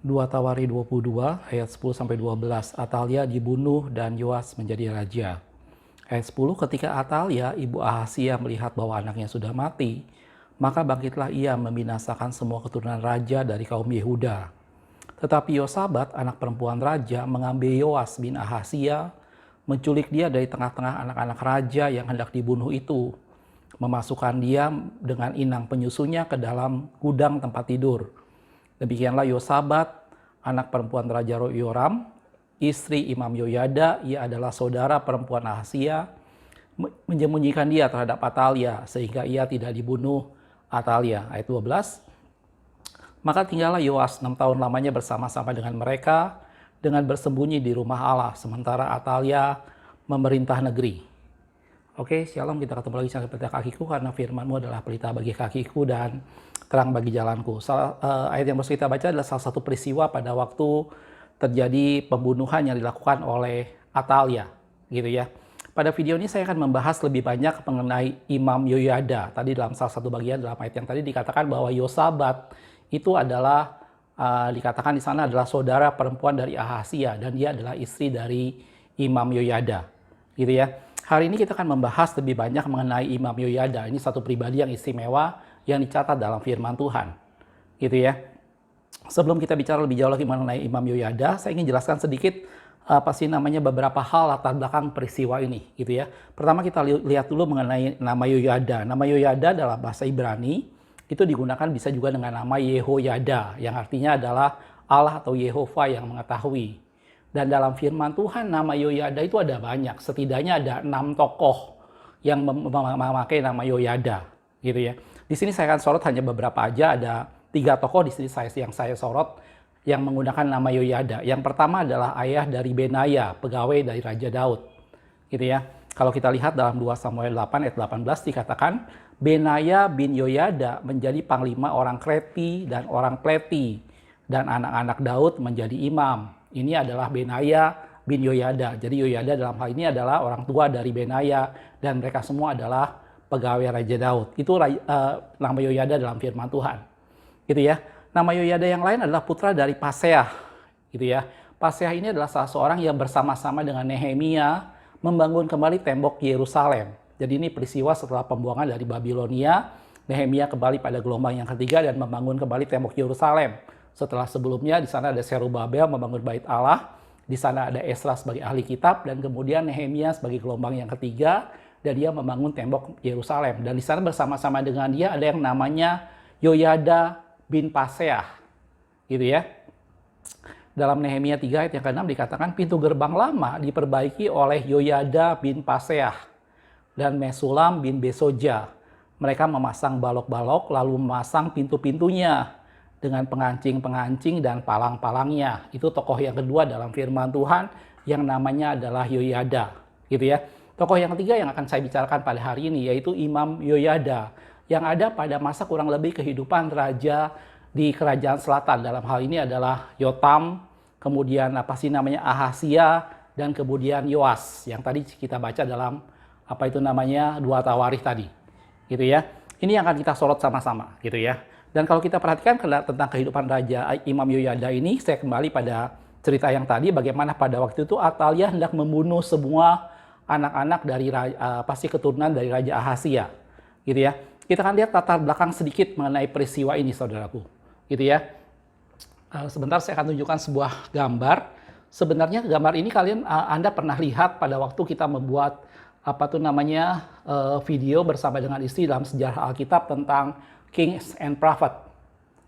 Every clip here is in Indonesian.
2 Tawari 22 ayat 10-12. Atalia dibunuh dan Yoas menjadi raja. Ayat 10, ketika Atalia ibu Ahasia melihat bahwa anaknya sudah mati, maka bangkitlah ia membinasakan semua keturunan raja dari kaum Yehuda. Tetapi Yosabat, anak perempuan raja, mengambil Yoas bin Ahasia, menculik dia dari tengah-tengah anak-anak raja yang hendak dibunuh itu, memasukkan dia dengan inang penyusunya ke dalam gudang tempat tidur. Demikianlah Yosabat, anak perempuan Raja Yoram, istri Imam Yoyada, ia adalah saudara perempuan Ahasia, menyembunyikan dia terhadap Atalia, sehingga ia tidak dibunuh Atalia. Ayat 12, maka tinggallah Yoas 6 tahun lamanya bersama-sama dengan mereka, dengan bersembunyi di rumah Allah, sementara Atalia memerintah negeri. Oke, shalom, kita ketemu lagi sampai pelita kakiku, karena firman-Mu adalah pelita bagi kakiku dan terang bagi jalanku. Ayat yang harus kita baca adalah salah satu peristiwa pada waktu terjadi pembunuhan yang dilakukan oleh Atalia, gitu ya. Pada video ini saya akan membahas lebih banyak mengenai Imam Yoyada. Tadi dalam salah satu bagian dalam ayat yang tadi dikatakan bahwa Yosabat itu adalah dikatakan di sana adalah saudara perempuan dari Ahasia dan dia adalah istri dari Imam Yoyada, gitu ya. Hari ini kita akan membahas lebih banyak mengenai Imam Yoyada. Ini satu pribadi yang istimewa yang dicatat dalam firman Tuhan, gitu ya. Sebelum kita bicara lebih jauh lagi mengenai Imam Yoyada, saya ingin jelaskan sedikit beberapa hal latar belakang peristiwa ini, gitu ya. Pertama kita lihat dulu mengenai nama Yoyada. Nama Yoyada dalam bahasa Ibrani itu digunakan bisa juga dengan nama Yehoyada, yang artinya adalah Allah atau Yehova yang mengetahui. Dan dalam firman Tuhan nama Yoyada itu ada banyak, setidaknya ada 6 tokoh yang memakai nama Yoyada, gitu ya. Di sini saya akan sorot hanya beberapa aja, ada 3 tokoh di sini yang saya sorot yang menggunakan nama Yoyada. Yang pertama adalah ayah dari Benaya, pegawai dari Raja Daud, gitu ya. Kalau kita lihat dalam 2 Samuel 8 ayat 18 dikatakan Benaya bin Yoyada menjadi panglima orang Kreti dan orang Pleti, dan anak-anak Daud menjadi imam. Ini adalah Benaya bin Yoyada. Jadi Yoyada dalam hal ini adalah orang tua dari Benaya dan mereka semua adalah pegawai Raja Daud. Itu nama Yoyada dalam firman Tuhan, gitu ya. Nama Yoyada yang lain adalah putra dari Paseah, gitu ya. Paseah ini adalah salah seorang yang bersama-sama dengan Nehemia membangun kembali tembok Yerusalem. Jadi ini peristiwa setelah pembuangan dari Babilonia, Nehemia kembali pada gelombang yang ketiga dan membangun kembali tembok Yerusalem. Setelah sebelumnya di sana ada Serubabel membangun bait Allah, di sana ada Esra sebagai ahli kitab, dan kemudian Nehemia sebagai gelombang yang ketiga, dan dia membangun tembok Yerusalem. Dan di sana bersama-sama dengan dia ada yang namanya Yoyada bin Paseah, gitu ya. Dalam Nehemia 3 ayat yang ke-6 dikatakan pintu gerbang lama diperbaiki oleh Yoyada bin Paseah dan Mesulam bin Besoja. Mereka memasang balok-balok lalu memasang pintu-pintunya dengan pengancing-pengancing dan palang-palangnya. Itu tokoh yang kedua dalam firman Tuhan yang namanya adalah Yoyada, gitu ya. Tokoh yang ketiga yang akan saya bicarakan pada hari ini yaitu Imam Yoyada yang ada pada masa kurang lebih kehidupan raja di kerajaan selatan. Dalam hal ini adalah Yotam, kemudian Ahasia, dan kemudian Yoas yang tadi kita baca dalam 2 Tawarikh tadi, gitu ya. Ini yang akan kita sorot sama-sama, gitu ya. Dan kalau kita perhatikan tentang kehidupan Raja Imam Yoyada ini, saya kembali pada cerita yang tadi, bagaimana pada waktu itu Atalia hendak membunuh semua anak-anak dari keturunan dari Raja Ahasia, gitu ya. Kita akan lihat latar belakang sedikit mengenai peristiwa ini, saudaraku, gitu ya. Sebentar saya akan tunjukkan sebuah gambar. Sebenarnya gambar ini Anda pernah lihat pada waktu kita membuat video bersama dengan istri dalam sejarah Alkitab tentang Kings and Prophet,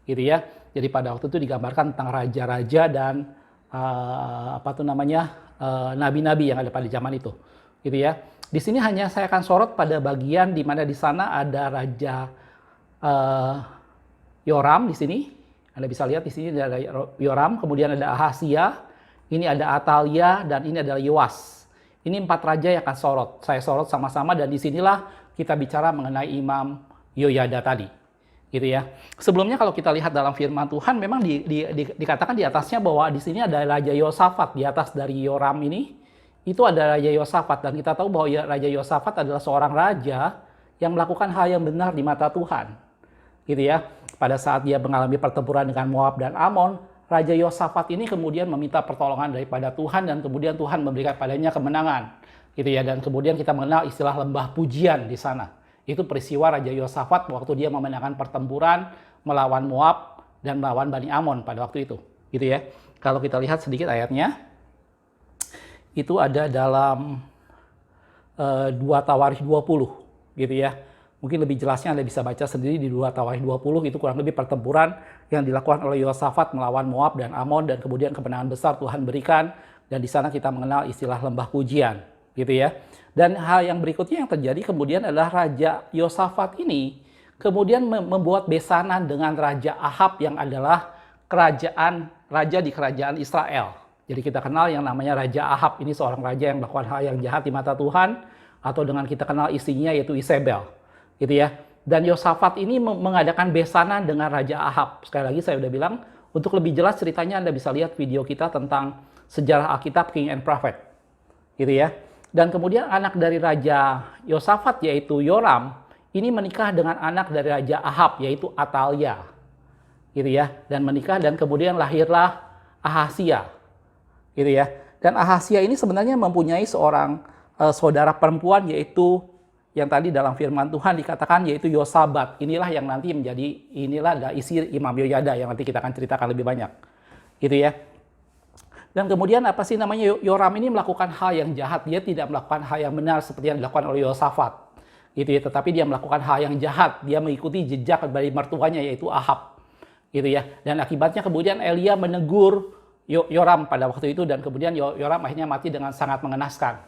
gitu ya. Jadi pada waktu itu digambarkan tentang raja-raja dan nabi-nabi yang ada pada zaman itu, gitu ya. Di sini hanya saya akan sorot pada bagian di mana di sana ada Raja Yoram di sini. Anda bisa lihat di sini ada Yoram, kemudian ada Ahasia, ini ada Atalia, dan ini adalah Yoas. Ini 4 raja yang akan saya sorot sama-sama, dan disinilah kita bicara mengenai Imam Yoyada tadi, gitu ya. Sebelumnya kalau kita lihat dalam firman Tuhan memang dikatakan di atasnya bahwa di sini ada Raja Yosafat di atas dari Yoram ini. Itu ada Raja Yosafat, dan kita tahu bahwa Raja Yosafat adalah seorang raja yang melakukan hal yang benar di mata Tuhan, gitu ya. Pada saat dia mengalami pertempuran dengan Moab dan Amon, Raja Yosafat ini kemudian meminta pertolongan daripada Tuhan dan kemudian Tuhan memberikan padanya kemenangan, gitu ya. Dan kemudian kita mengenal istilah lembah pujian di sana. Itu peristiwa Raja Yosafat waktu dia memenangkan pertempuran melawan Moab dan melawan Bani Amon pada waktu itu, gitu ya. Kalau kita lihat sedikit ayatnya, itu ada dalam 2 Tawarikh 20, gitu ya. Mungkin lebih jelasnya Anda bisa baca sendiri di 2 Tawarikh 20, itu kurang lebih pertempuran yang dilakukan oleh Yosafat melawan Moab dan Amon, dan kemudian kemenangan besar Tuhan berikan, dan di sana kita mengenal istilah lembah pujian, gitu ya. Dan hal yang berikutnya yang terjadi kemudian adalah Raja Yosafat ini kemudian membuat besanan dengan Raja Ahab yang adalah raja di kerajaan Israel. Jadi kita kenal yang namanya Raja Ahab, ini seorang raja yang melakukan hal yang jahat di mata Tuhan, atau dengan kita kenal istrinya yaitu Isabel, gitu ya. Dan Yosafat ini mengadakan besanan dengan Raja Ahab. Sekali lagi saya udah bilang, untuk lebih jelas ceritanya Anda bisa lihat video kita tentang sejarah Alkitab King and Prophet, gitu ya. Dan kemudian anak dari Raja Yosafat yaitu Yoram ini menikah dengan anak dari Raja Ahab yaitu Atalia, gitu ya. Dan menikah dan kemudian lahirlah Ahasia, gitu ya. Dan Ahasia ini sebenarnya mempunyai seorang saudara perempuan yaitu yang tadi dalam firman Tuhan dikatakan yaitu Yosabat. Inilah yang nanti inilah isi Imam Yoyada yang nanti kita akan ceritakan lebih banyak, gitu ya. Dan kemudian apa sih namanya, Yoram ini melakukan hal yang jahat. Dia tidak melakukan hal yang benar seperti yang dilakukan oleh Yosafat, gitu ya. Tetapi dia melakukan hal yang jahat. Dia mengikuti jejak dari mertuanya yaitu Ahab, gitu ya. Dan akibatnya kemudian Elia menegur Yoram pada waktu itu, dan kemudian Yoram akhirnya mati dengan sangat mengenaskan,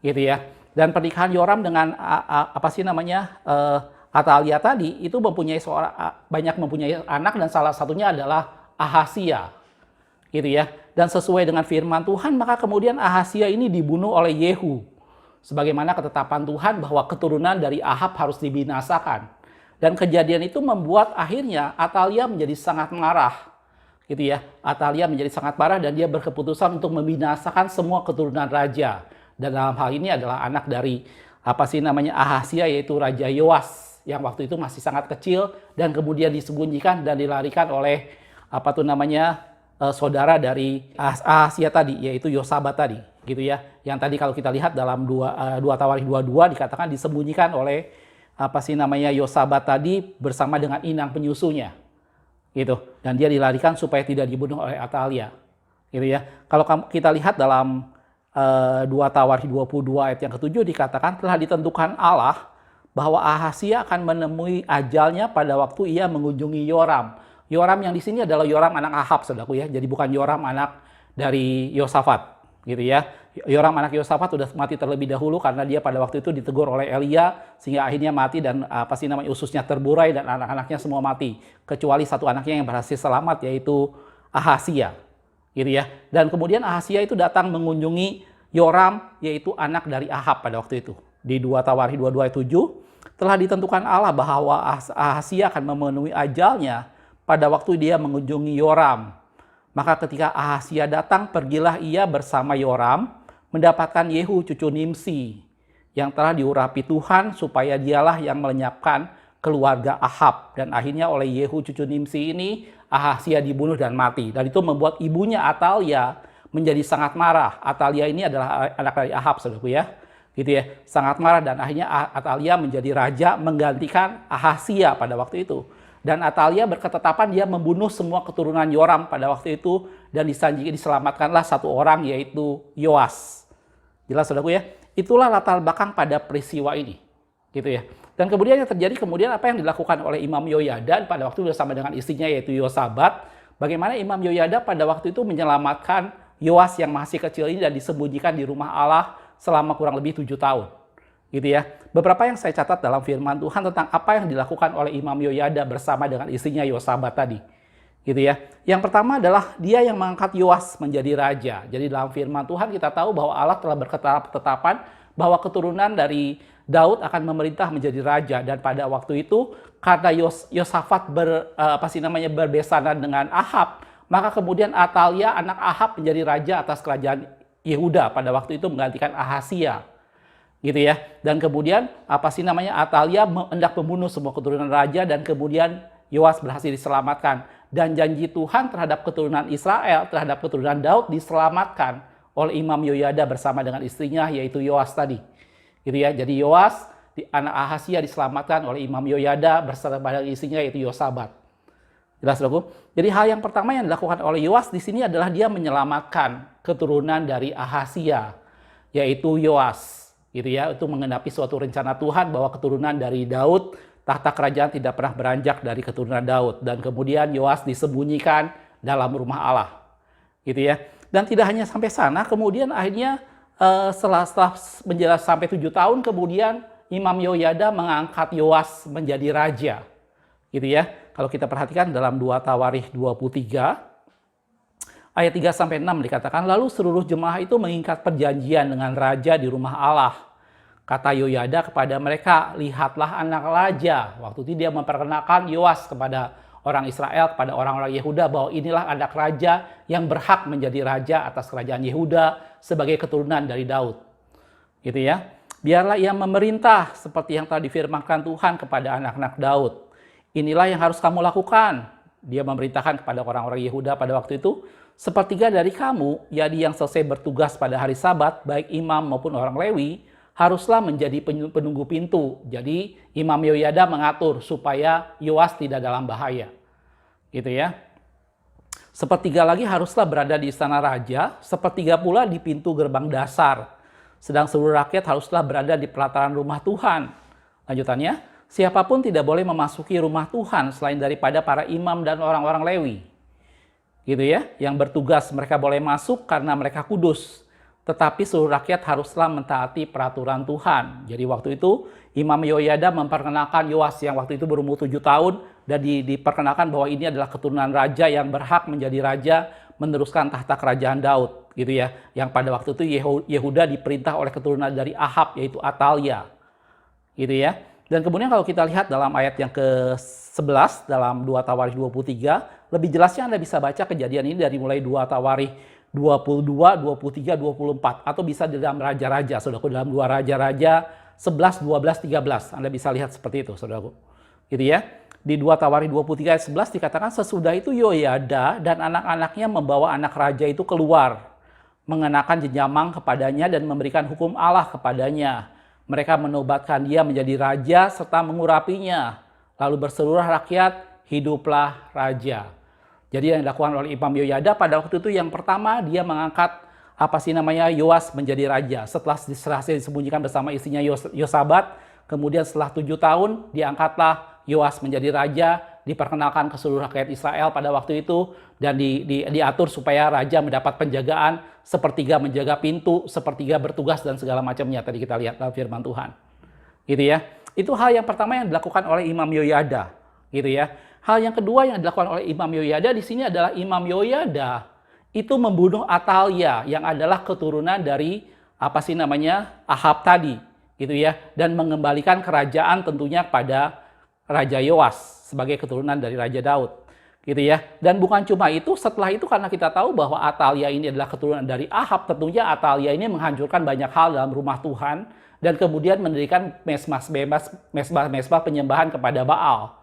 gitu ya. Dan pernikahan Yoram dengan Atalia tadi itu banyak mempunyai anak, dan salah satunya adalah Ahasia, gitu ya. Dan sesuai dengan firman Tuhan, maka kemudian Ahasia ini dibunuh oleh Yehu, sebagaimana ketetapan Tuhan bahwa keturunan dari Ahab harus dibinasakan. Dan kejadian itu membuat akhirnya Atalia menjadi sangat marah, gitu ya. Atalia menjadi sangat marah dan dia berkeputusan untuk membinasakan semua keturunan raja. Dan dalam hal ini adalah anak dari Ahasia yaitu Raja Yoas yang waktu itu masih sangat kecil, dan kemudian disembunyikan dan dilarikan oleh saudara dari Ahasia tadi yaitu Yosabat tadi, gitu ya. Yang tadi kalau kita lihat dalam 2 Tawarikh 22 dikatakan disembunyikan oleh Yosabat tadi bersama dengan inang penyusunya, gitu. Dan dia dilarikan supaya tidak dibunuh oleh Atalia, gitu ya. Kalau kita lihat dalam 2 Tawarikh 22 ayat yang ke-7 dikatakan telah ditentukan Allah bahwa Ahasia akan menemui ajalnya pada waktu ia mengunjungi Yoram. Yoram yang di sini adalah Yoram anak Ahab, saudaraku ya. Jadi bukan Yoram anak dari Yosafat, gitu ya. Yoram anak Yosafat sudah mati terlebih dahulu karena dia pada waktu itu ditegur oleh Elia sehingga akhirnya mati, dan ususnya terburai dan anak-anaknya semua mati kecuali satu anaknya yang berhasil selamat yaitu Ahasia, gitu ya. Dan kemudian Ahasia itu datang mengunjungi Yoram yaitu anak dari Ahab pada waktu itu. Di 2 Tawarikh 22 ayat 7 telah ditentukan Allah bahwa Ahasia akan memenuhi ajalnya pada waktu dia mengunjungi Yoram. Maka ketika Ahasia datang, pergilah ia bersama Yoram mendapatkan Yehu cucu Nimsi yang telah diurapi Tuhan supaya dialah yang melenyapkan keluarga Ahab. Dan akhirnya oleh Yehu cucu Nimsi ini Ahasia dibunuh dan mati. Dan itu membuat ibunya Atalia menjadi sangat marah. Atalia ini adalah anak dari Ahab, saudaraku ya, gitu ya. Sangat marah, dan akhirnya Atalia menjadi raja menggantikan Ahasia pada waktu itu. Dan Atalia berketetapan dia membunuh semua keturunan Yoram pada waktu itu, dan diselamatkanlah satu orang yaitu Yoas. Jelas, saudaraku ya. Itulah latar belakang pada peristiwa ini, gitu ya. Dan kemudian yang terjadi kemudian apa yang dilakukan oleh Imam Yoyada pada waktu itu bersama dengan istrinya yaitu Yosabat. Bagaimana Imam Yoyada pada waktu itu menyelamatkan Yoas yang masih kecil ini dan disembunyikan di rumah Allah selama kurang lebih 7 tahun. Gitu ya. Beberapa yang saya catat dalam firman Tuhan tentang apa yang dilakukan oleh Imam Yoyada bersama dengan istrinya Yosabat tadi. Gitu ya. Yang pertama adalah dia yang mengangkat Yoas menjadi raja. Jadi dalam firman Tuhan kita tahu bahwa Allah telah berketetapan bahwa keturunan dari Daud akan memerintah menjadi raja, dan pada waktu itu karena Yosafat berbesanan dengan Ahab, maka kemudian Atalia anak Ahab menjadi raja atas kerajaan Yehuda pada waktu itu menggantikan Ahasia, gitu ya. Dan kemudian Atalia hendak membunuh semua keturunan raja, dan kemudian Yoas berhasil diselamatkan. dan janji Tuhan terhadap keturunan Israel, terhadap keturunan Daud diselamatkan oleh Imam Yoyada bersama dengan istrinya yaitu Yoas tadi. Gitu ya. Jadi Yoas, anak Ahazia diselamatkan oleh Imam Yoyada bersama dengan istrinya yaitu Yosabat. Jelas, Saudaraku? Jadi hal yang pertama yang dilakukan oleh Yoas di sini adalah dia menyelamatkan keturunan dari Ahazia, yaitu Yoas. Gitu ya, itu menggenapi suatu rencana Tuhan bahwa keturunan dari Daud, tahta kerajaan tidak pernah beranjak dari keturunan Daud, dan kemudian Yoas disembunyikan dalam rumah Allah, gitu ya. Dan tidak hanya sampai sana, kemudian akhirnya setelah menjelaskan sampai 7 tahun kemudian Imam Yoyada mengangkat Yoas menjadi raja, gitu ya. Kalau kita perhatikan dalam 2 Tawarikh 23 ayat 3 sampai 6 dikatakan, lalu seluruh jemaah itu mengikat perjanjian dengan raja di rumah Allah. Kata Yoyada kepada mereka, lihatlah anak raja. Waktu itu dia memperkenalkan Yoas kepada orang Israel, kepada orang-orang Yehuda, bahwa inilah anak raja yang berhak menjadi raja atas kerajaan Yehuda sebagai keturunan dari Daud. Gitu ya. Biarlah ia memerintah seperti yang telah difirmankan Tuhan kepada anak-anak Daud. Inilah yang harus kamu lakukan. Dia memerintahkan kepada orang-orang Yehuda pada waktu itu, sepertiga dari kamu, jadi yang selesai bertugas pada hari Sabat, baik imam maupun orang Lewi, haruslah menjadi penunggu pintu. Jadi Imam Yoyada mengatur supaya Yoas tidak dalam bahaya. Gitu ya. Sepertiga lagi haruslah berada di istana raja, sepertiga pula di pintu gerbang dasar. Sedang seluruh rakyat haruslah berada di pelataran rumah Tuhan. Lanjutannya, siapapun tidak boleh memasuki rumah Tuhan selain daripada para imam dan orang-orang Lewi. Gitu ya, yang bertugas mereka boleh masuk karena mereka kudus. Tetapi seluruh rakyat haruslah mentaati peraturan Tuhan. Jadi waktu itu Imam Yoyada memperkenalkan Yoas yang waktu itu berumur 7 tahun dan diperkenalkan bahwa ini adalah keturunan raja yang berhak menjadi raja meneruskan tahta kerajaan Daud, gitu ya. Yang pada waktu itu Yehuda diperintah oleh keturunan dari Ahab yaitu Atalia. Gitu ya. Dan kemudian kalau kita lihat dalam ayat yang ke-11 dalam 2 Tawarikh 23, lebih jelasnya Anda bisa baca kejadian ini dari mulai 2 Tawarikh 22, 23, 24 atau bisa di dalam raja-raja, saudaraku, dalam 2 raja-raja 11, 12, 13. Anda bisa lihat seperti itu, saudaraku. Gitu ya. Di 2 Tawarikh 23 ayat 11 dikatakan sesudah itu Yoyada dan anak-anaknya membawa anak raja itu keluar, mengenakan jenjamang kepadanya dan memberikan hukum Allah kepadanya. Mereka menobatkan dia menjadi raja serta mengurapinya. Lalu berseluruh rakyat, hiduplah raja. Jadi yang dilakukan oleh Imam Yoyada pada waktu itu yang pertama dia mengangkat Yoas menjadi raja. Setelah disembunyikan bersama istrinya Yosabat, kemudian setelah 7 tahun diangkatlah Yoas menjadi raja, diperkenalkan ke seluruh rakyat Israel pada waktu itu dan diatur supaya raja mendapat penjagaan, sepertiga menjaga pintu, sepertiga bertugas dan segala macamnya. Tadi kita lihat dalam firman Tuhan. Gitu ya. Itu hal yang pertama yang dilakukan oleh Imam Yoyada, gitu ya. Hal yang kedua yang dilakukan oleh Imam Yoyada di sini adalah Imam Yoyada itu membunuh Atalia yang adalah keturunan dari Ahab tadi, gitu ya, dan mengembalikan kerajaan tentunya pada Raja Yoas sebagai keturunan dari Raja Daud, gitu ya. Dan bukan cuma itu, setelah itu karena kita tahu bahwa Atalia ini adalah keturunan dari Ahab, tentunya Atalia ini menghancurkan banyak hal dalam rumah Tuhan dan kemudian mendirikan mesbah penyembahan kepada Baal.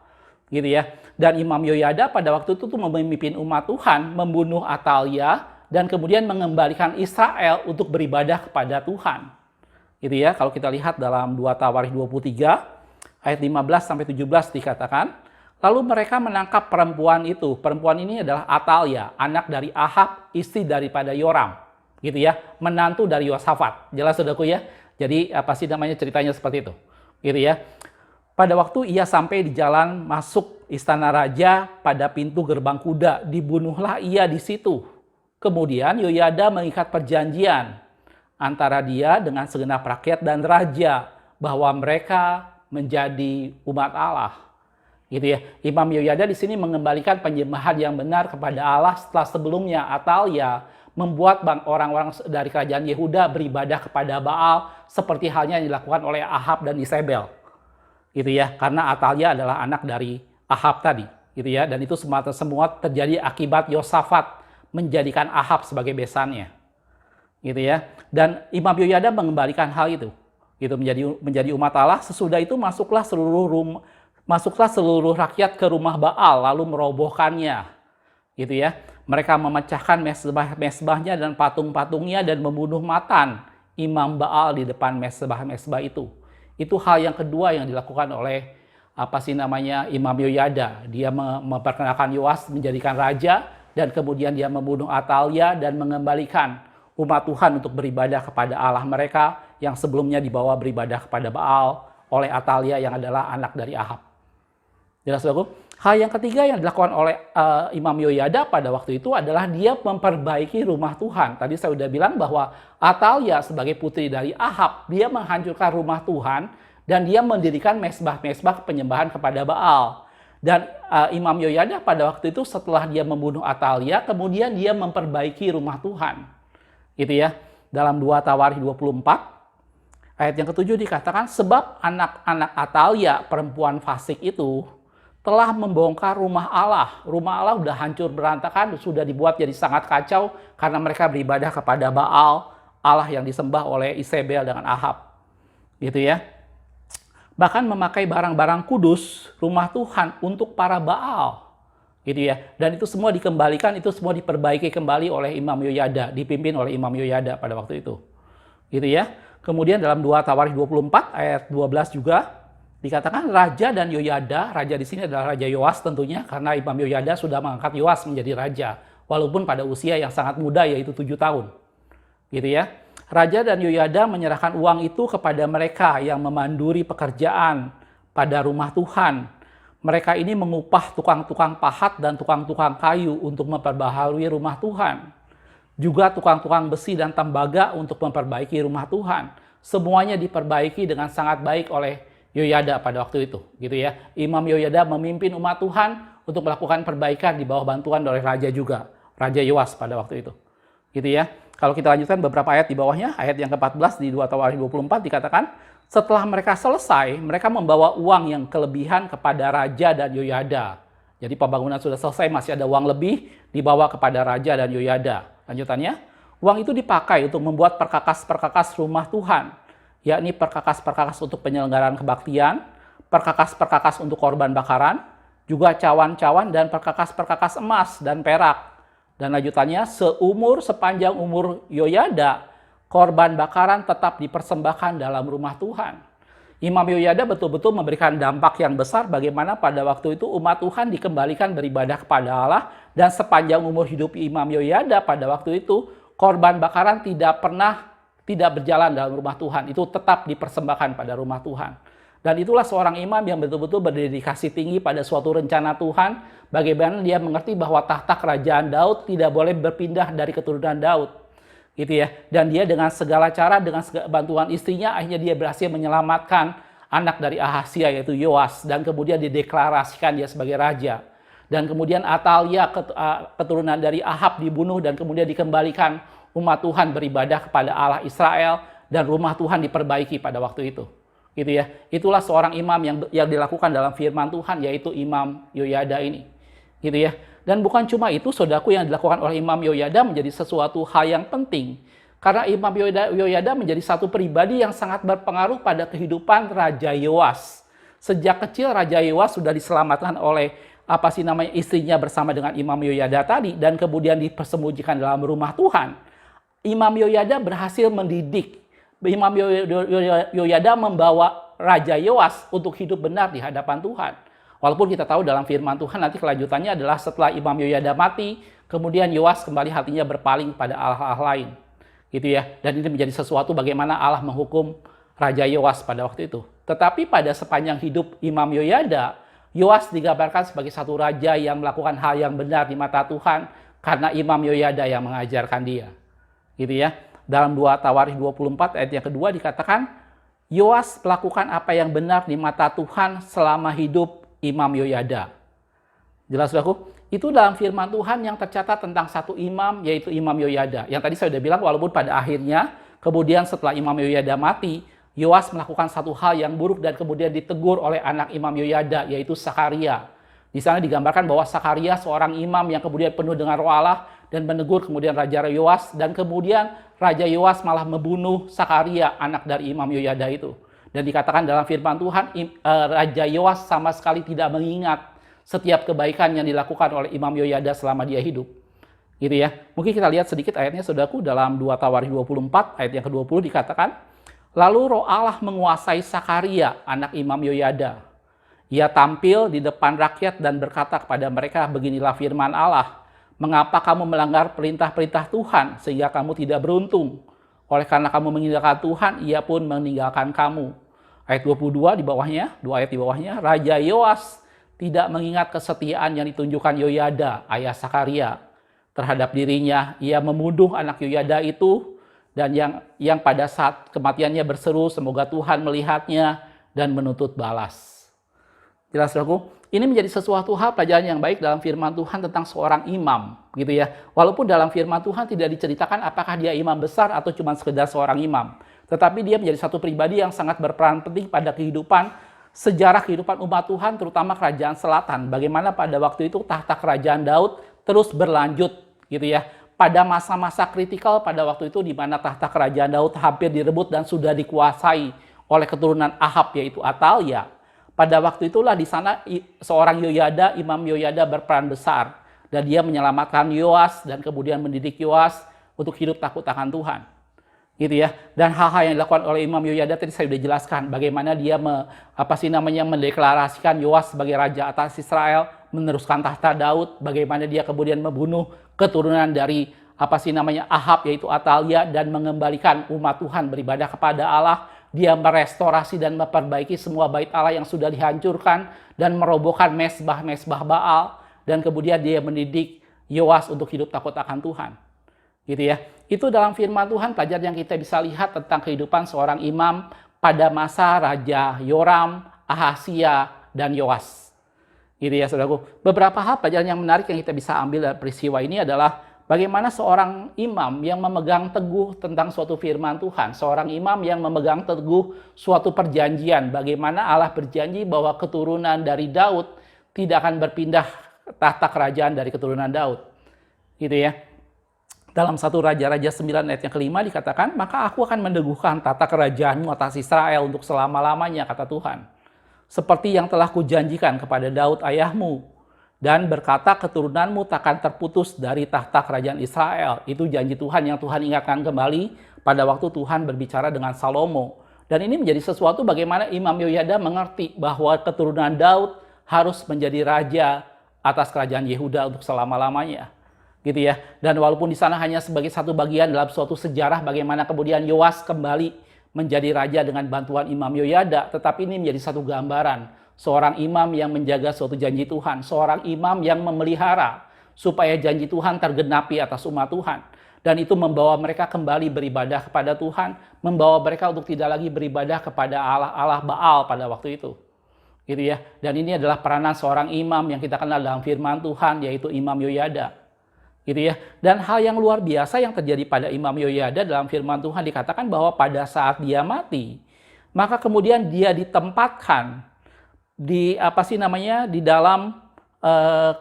Gitu ya. Dan Imam Yoyada pada waktu itu memimpin umat Tuhan membunuh Atalia dan kemudian mengembalikan Israel untuk beribadah kepada Tuhan. Gitu ya. Kalau kita lihat dalam 2 Tawarikh 23 ayat 15 sampai 17 dikatakan, lalu mereka menangkap perempuan itu. Perempuan ini adalah Atalia, anak dari Ahab, istri daripada Yoram. Gitu ya. Menantu dari Yosafat. Jelas saudaraku ya. Jadi ceritanya seperti itu. Gitu ya. Pada waktu ia sampai di jalan masuk istana raja pada pintu gerbang kuda, dibunuhlah ia di situ. Kemudian Yoyada mengikat perjanjian antara dia dengan segenap rakyat dan raja bahwa mereka menjadi umat Allah. Gitu ya. Imam Yoyada di sini mengembalikan penyembahan yang benar kepada Allah setelah sebelumnya Atalia membuat orang-orang dari kerajaan Yehuda beribadah kepada Baal seperti halnya yang dilakukan oleh Ahab dan Isabel. Gitu ya, karena Atalia adalah anak dari Ahab tadi, gitu ya, dan itu semua terjadi akibat Yosafat menjadikan Ahab sebagai besannya, gitu ya. Dan Imam Yoyada mengembalikan hal itu, gitu menjadi umat Allah. Sesudah itu masuklah seluruh rakyat ke rumah Baal lalu merobohkannya. gitu ya. Mereka memecahkan mesbah-mesbahnya dan patung-patungnya dan membunuh Matan, imam Baal di depan mesbah-mesbah itu. Itu hal yang kedua yang dilakukan oleh Imam Yoyada. Dia memperkenalkan Yoas menjadikan raja dan kemudian dia membunuh Atalia dan mengembalikan umat Tuhan untuk beribadah kepada Allah mereka yang sebelumnya dibawa beribadah kepada Baal oleh Atalia yang adalah anak dari Ahab. Jelas saudaraku? Hal yang ketiga yang dilakukan oleh Imam Yoyada pada waktu itu adalah dia memperbaiki rumah Tuhan. Tadi saya sudah bilang bahwa Atalia sebagai putri dari Ahab, dia menghancurkan rumah Tuhan dan dia mendirikan mesbah-mesbah penyembahan kepada Baal. Dan Imam Yoyada pada waktu itu setelah dia membunuh Atalia, kemudian dia memperbaiki rumah Tuhan. Gitu ya. Dalam 2 Tawarikh 24, ayat yang ke-7 dikatakan, sebab anak-anak Atalia, perempuan fasik itu, telah membongkar rumah Allah. Rumah Allah sudah hancur berantakan, sudah dibuat jadi sangat kacau karena mereka beribadah kepada Baal, Allah yang disembah oleh Isabel dengan Ahab. Gitu ya. Bahkan memakai barang-barang kudus rumah Tuhan untuk para Baal. Gitu ya. Dan itu semua dikembalikan, itu semua diperbaiki kembali oleh Imam Yoyada, dipimpin oleh Imam Yoyada pada waktu itu. Gitu ya. Kemudian dalam 2 Tawarikh 24 ayat 12 juga dikatakan Raja dan Yoyada, raja di sini adalah Raja Yoas tentunya, karena Imam Yoyada sudah mengangkat Yoas menjadi raja, walaupun pada usia yang sangat muda, yaitu 7 tahun. Gitu ya. Raja dan Yoyada menyerahkan uang itu kepada mereka yang memanduri pekerjaan pada rumah Tuhan. Mereka ini mengupah tukang-tukang pahat dan tukang-tukang kayu untuk memperbaharui rumah Tuhan. Juga tukang-tukang besi dan tembaga untuk memperbaiki rumah Tuhan. Semuanya diperbaiki dengan sangat baik oleh Yoyada pada waktu itu, gitu ya. Imam Yoyada memimpin umat Tuhan untuk melakukan perbaikan di bawah bantuan dari raja juga, Raja Yoas pada waktu itu. Gitu ya. Kalau kita lanjutkan beberapa ayat di bawahnya, ayat yang ke-14 di 2 Tawarikh 24 dikatakan, setelah mereka selesai, mereka membawa uang yang kelebihan kepada raja dan Yoyada. Jadi pembangunan sudah selesai, masih ada uang lebih dibawa kepada raja dan Yoyada. Lanjutannya, uang itu dipakai untuk membuat perkakas-perkakas rumah Tuhan, yakni perkakas-perkakas untuk penyelenggaraan kebaktian, perkakas-perkakas untuk korban bakaran, juga cawan-cawan dan perkakas-perkakas emas dan perak. Dan lanjutannya, sepanjang umur Yoyada, korban bakaran tetap dipersembahkan dalam rumah Tuhan. Imam Yoyada betul-betul memberikan dampak yang besar bagaimana pada waktu itu umat Tuhan dikembalikan beribadah kepada Allah, dan sepanjang umur hidup Imam Yoyada pada waktu itu, korban bakaran tidak berjalan dalam rumah Tuhan, itu tetap dipersembahkan pada rumah Tuhan. Dan itulah seorang imam yang betul-betul berdedikasi tinggi pada suatu rencana Tuhan, bagaimana dia mengerti bahwa tahta kerajaan Daud tidak boleh berpindah dari keturunan Daud. Gitu ya. Dan dia dengan segala cara, dengan bantuan istrinya, akhirnya dia berhasil menyelamatkan anak dari Ahazia, yaitu Yoas, dan kemudian dideklarasikan dia sebagai raja. Dan kemudian Atalia, keturunan dari Ahab, dibunuh dan kemudian dikembalikan umat Tuhan beribadah kepada Allah Israel, dan rumah Tuhan diperbaiki pada waktu itu. Gitu ya. Itulah seorang imam yang dilakukan dalam firman Tuhan, yaitu Imam Yoyada ini. Gitu ya. Dan bukan cuma itu, saudaraku, yang dilakukan oleh Imam Yoyada menjadi sesuatu hal yang penting. Karena Imam Yoyada menjadi satu pribadi yang sangat berpengaruh pada kehidupan Raja Yoas. Sejak kecil Raja Yoas sudah diselamatkan oleh istrinya bersama dengan Imam Yoyada tadi, dan kemudian dipersembunyikan dalam rumah Tuhan. Imam Yoyada berhasil mendidik. Imam Yoyada membawa Raja Yoas untuk hidup benar di hadapan Tuhan. Walaupun kita tahu dalam firman Tuhan nanti kelanjutannya adalah setelah Imam Yoyada mati, kemudian Yoas kembali hatinya berpaling pada Allah-Allah lain. Gitu ya. Dan ini menjadi sesuatu bagaimana Allah menghukum Raja Yoas pada waktu itu. Tetapi pada sepanjang hidup Imam Yoyada, Yoas digambarkan sebagai satu raja yang melakukan hal yang benar di mata Tuhan karena Imam Yoyada yang mengajarkan dia. Gitu ya. Dalam 2 Tawarikh 24 ayat yang kedua dikatakan, Yoas melakukan apa yang benar di mata Tuhan selama hidup Imam Yoyada. Jelas saudaraku? Itu dalam firman Tuhan yang tercatat tentang satu imam, yaitu Imam Yoyada. Yang tadi saya sudah bilang, walaupun pada akhirnya, kemudian setelah Imam Yoyada mati, Yoas melakukan satu hal yang buruk dan kemudian ditegur oleh anak Imam Yoyada, yaitu Sakaria. Di sana digambarkan bahwa Sakaria seorang imam yang kemudian penuh dengan roh Allah dan menegur kemudian Raja Yoas, dan kemudian Raja Yoas malah membunuh Sakaria, anak dari Imam Yoyada itu. Dan dikatakan dalam firman Tuhan, Raja Yoas sama sekali tidak mengingat setiap kebaikan yang dilakukan oleh Imam Yoyada selama dia hidup. Gitu ya. Mungkin kita lihat sedikit ayatnya saudaraku dalam 2 Tawarikh 24 ayat yang ke-20 dikatakan, lalu Roh Allah menguasai Sakaria, anak Imam Yoyada. Ia tampil di depan rakyat dan berkata kepada mereka, beginilah firman Allah, mengapa kamu melanggar perintah-perintah Tuhan sehingga kamu tidak beruntung? Oleh karena kamu meninggalkan Tuhan, ia pun meninggalkan kamu. Ayat 22 di bawahnya, 2 ayat di bawahnya, Raja Yoas tidak mengingat kesetiaan yang ditunjukkan Yoyada, ayah Sakaria, terhadap dirinya. Ia membunuh anak Yoyada itu, dan yang pada saat kematiannya berseru, semoga Tuhan melihatnya dan menuntut balas. Jelas, saudaraku, ini menjadi sesuatu hal pelajaran yang baik dalam firman Tuhan tentang seorang imam, gitu ya. Walaupun dalam firman Tuhan tidak diceritakan apakah dia imam besar atau cuma sekedar seorang imam, tetapi dia menjadi satu pribadi yang sangat berperan penting pada sejarah kehidupan umat Tuhan, terutama kerajaan selatan. Bagaimana pada waktu itu tahta kerajaan Daud terus berlanjut, gitu ya. Pada masa-masa kritikal pada waktu itu di mana tahta kerajaan Daud hampir direbut dan sudah dikuasai oleh keturunan Ahab, yaitu Atalia. Pada waktu itulah di sana seorang Yoyada, Imam Yoyada berperan besar. Dan dia menyelamatkan Yoas dan kemudian mendidik Yoas untuk hidup takut akan Tuhan. Gitu ya. Dan hal-hal yang dilakukan oleh Imam Yoyada tadi saya sudah jelaskan. Bagaimana dia mendeklarasikan Yoas sebagai raja atas Israel, meneruskan tahta Daud. Bagaimana dia kemudian membunuh keturunan dari Ahab, yaitu Atalia, dan mengembalikan umat Tuhan beribadah kepada Allah. Dia merestorasi dan memperbaiki semua bait Allah yang sudah dihancurkan dan merobohkan mesbah-mesbah Baal, dan kemudian dia mendidik Yoas untuk hidup takut akan Tuhan. Gitu ya. Itu dalam firman Tuhan pelajaran yang kita bisa lihat tentang kehidupan seorang imam pada masa Raja Yoram, Ahasia, dan Yoas. Gitu ya, saudaraku. Beberapa hal pelajaran yang menarik yang kita bisa ambil dari peristiwa ini adalah bagaimana seorang imam yang memegang teguh tentang suatu firman Tuhan, seorang imam yang memegang teguh suatu perjanjian, bagaimana Allah berjanji bahwa keturunan dari Daud tidak akan berpindah tahta kerajaan dari keturunan Daud. Gitu ya. Dalam 1 Raja-Raja 9 ayat yang kelima dikatakan, maka aku akan meneguhkan tata kerajaanmu atas Israel untuk selama-lamanya, kata Tuhan. Seperti yang telah kujanjikan kepada Daud ayahmu, dan berkata keturunanmu takkan terputus dari tahta kerajaan Israel. Itu janji Tuhan yang Tuhan ingatkan kembali pada waktu Tuhan berbicara dengan Salomo. Dan ini menjadi sesuatu bagaimana Imam Yoyada mengerti bahwa keturunan Daud harus menjadi raja atas kerajaan Yehuda untuk selama-lamanya. Gitu ya. Dan walaupun di sana hanya sebagai satu bagian dalam suatu sejarah bagaimana kemudian Yoas kembali menjadi raja dengan bantuan Imam Yoyada, tetapi ini menjadi satu gambaran seorang imam yang menjaga suatu janji Tuhan, seorang imam yang memelihara supaya janji Tuhan tergenapi atas umat Tuhan. Dan itu membawa mereka kembali beribadah kepada Tuhan, membawa mereka untuk tidak lagi beribadah kepada Allah Baal pada waktu itu. Gitu ya. Dan ini adalah peranan seorang imam yang kita kenal dalam firman Tuhan, yaitu Imam Yoyada. Gitu ya. Dan hal yang luar biasa yang terjadi pada Imam Yoyada dalam firman Tuhan dikatakan bahwa pada saat dia mati, maka kemudian dia ditempatkan di di dalam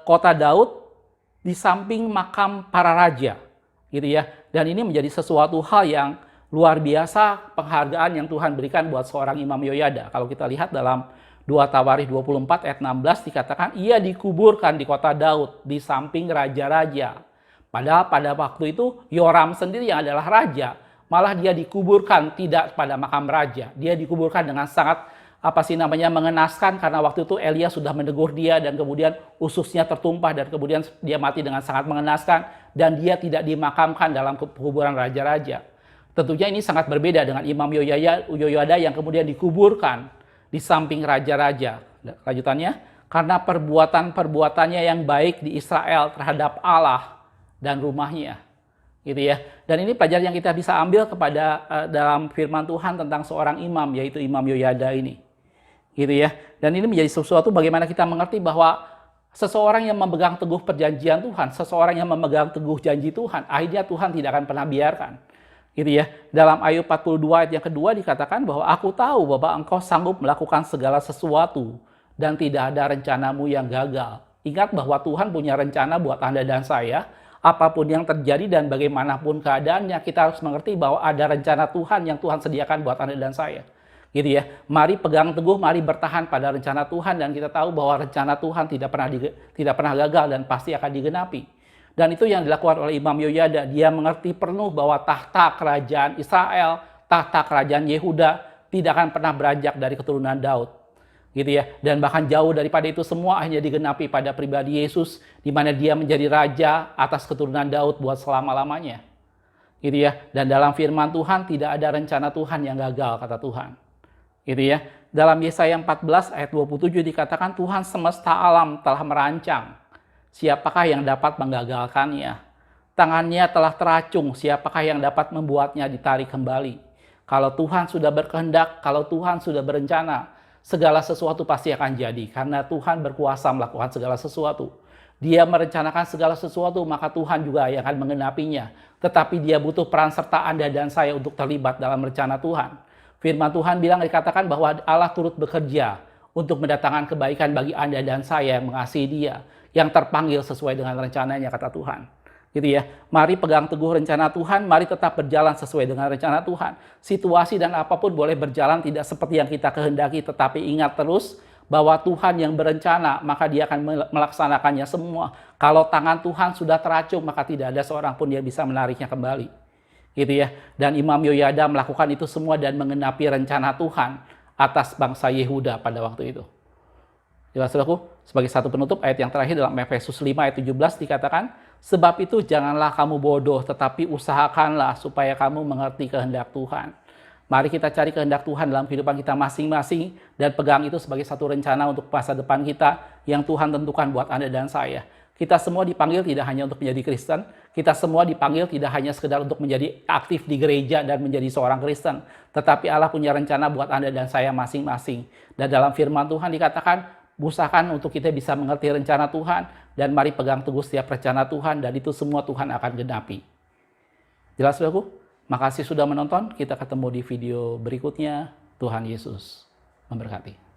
kota Daud, di samping makam para raja, gitu ya. Dan ini menjadi sesuatu hal yang luar biasa, penghargaan yang Tuhan berikan buat seorang Imam Yoyada. Kalau kita lihat dalam 2 Tawarikh 24 ayat 16 dikatakan ia dikuburkan di kota Daud di samping raja-raja. Padahal pada waktu itu Yoram sendiri yang adalah raja, malah dia dikuburkan tidak pada makam raja. Dia dikuburkan dengan sangat mengenaskan, karena waktu itu Elia sudah menegur dia dan kemudian ususnya tertumpah dan kemudian dia mati dengan sangat mengenaskan, dan dia tidak dimakamkan dalam kuburan raja-raja. Tentunya ini sangat berbeda dengan Imam Yoyada yang kemudian dikuburkan di samping raja-raja. Lanjutannya, karena perbuatannya yang baik di Israel terhadap Allah dan rumahnya. Gitu ya. Dan ini pelajaran yang kita bisa ambil dalam firman Tuhan tentang seorang imam, yaitu Imam Yoyada ini. Gitu ya. Dan ini menjadi sesuatu bagaimana kita mengerti bahwa seseorang yang memegang teguh perjanjian Tuhan, seseorang yang memegang teguh janji Tuhan, akhirnya Tuhan tidak akan pernah biarkan. Gitu ya. Dalam Ayub 42 ayat yang kedua dikatakan bahwa aku tahu bahwa engkau sanggup melakukan segala sesuatu dan tidak ada rencanamu yang gagal. Ingat bahwa Tuhan punya rencana buat Anda dan saya. Apapun yang terjadi dan bagaimanapun keadaannya, kita harus mengerti bahwa ada rencana Tuhan yang Tuhan sediakan buat Anda dan saya. Gitu ya. Mari pegang teguh, mari bertahan pada rencana Tuhan, dan kita tahu bahwa rencana Tuhan tidak pernah gagal dan pasti akan digenapi. Dan itu yang dilakukan oleh Imam Yoyada. Dia mengerti penuh bahwa tahta kerajaan Israel, tahta kerajaan Yehuda tidak akan pernah beranjak dari keturunan Daud. Gitu ya. Dan bahkan jauh daripada itu semua hanya digenapi pada pribadi Yesus, di mana dia menjadi raja atas keturunan Daud buat selama-lamanya. Gitu ya. Dan dalam firman Tuhan tidak ada rencana Tuhan yang gagal, kata Tuhan. Gitu ya. Dalam Yesaya 14 ayat 27 dikatakan Tuhan semesta alam telah merancang. Siapakah yang dapat menggagalkannya? Tangannya telah teracung, siapakah yang dapat membuatnya ditarik kembali? Kalau Tuhan sudah berkehendak, kalau Tuhan sudah berencana, segala sesuatu pasti akan jadi. Karena Tuhan berkuasa melakukan segala sesuatu. Dia merencanakan segala sesuatu, maka Tuhan juga yang akan mengenapinya. Tetapi dia butuh peran serta Anda dan saya untuk terlibat dalam rencana Tuhan. Firman Tuhan dikatakan bahwa Allah turut bekerja untuk mendatangkan kebaikan bagi Anda dan saya yang mengasihi Dia, yang terpanggil sesuai dengan rencananya, kata Tuhan. Gitu ya. Mari pegang teguh rencana Tuhan, mari tetap berjalan sesuai dengan rencana Tuhan. Situasi dan apapun boleh berjalan tidak seperti yang kita kehendaki, tetapi ingat terus bahwa Tuhan yang berencana, maka Dia akan melaksanakannya semua. Kalau tangan Tuhan sudah teracung, maka tidak ada seorang pun yang bisa menariknya kembali. Gitu ya. Dan Imam Yoyada melakukan itu semua dan mengenapi rencana Tuhan atas bangsa Yehuda pada waktu itu. Jelas saudaraku? Sebagai satu penutup, ayat yang terakhir dalam Efesus 5 ayat 17 dikatakan, sebab itu janganlah kamu bodoh, tetapi usahakanlah supaya kamu mengerti kehendak Tuhan. Mari kita cari kehendak Tuhan dalam kehidupan kita masing-masing dan pegang itu sebagai satu rencana untuk masa depan kita yang Tuhan tentukan buat Anda dan saya. Kita semua dipanggil tidak hanya untuk menjadi Kristen, kita semua dipanggil tidak hanya sekedar untuk menjadi aktif di gereja dan menjadi seorang Kristen, tetapi Allah punya rencana buat Anda dan saya masing-masing. Dan dalam firman Tuhan dikatakan, usahakan untuk kita bisa mengerti rencana Tuhan, dan mari pegang teguh setiap rencana Tuhan, dan itu semua Tuhan akan genapi. Jelas saudaraku? Makasih sudah menonton, kita ketemu di video berikutnya. Tuhan Yesus memberkati.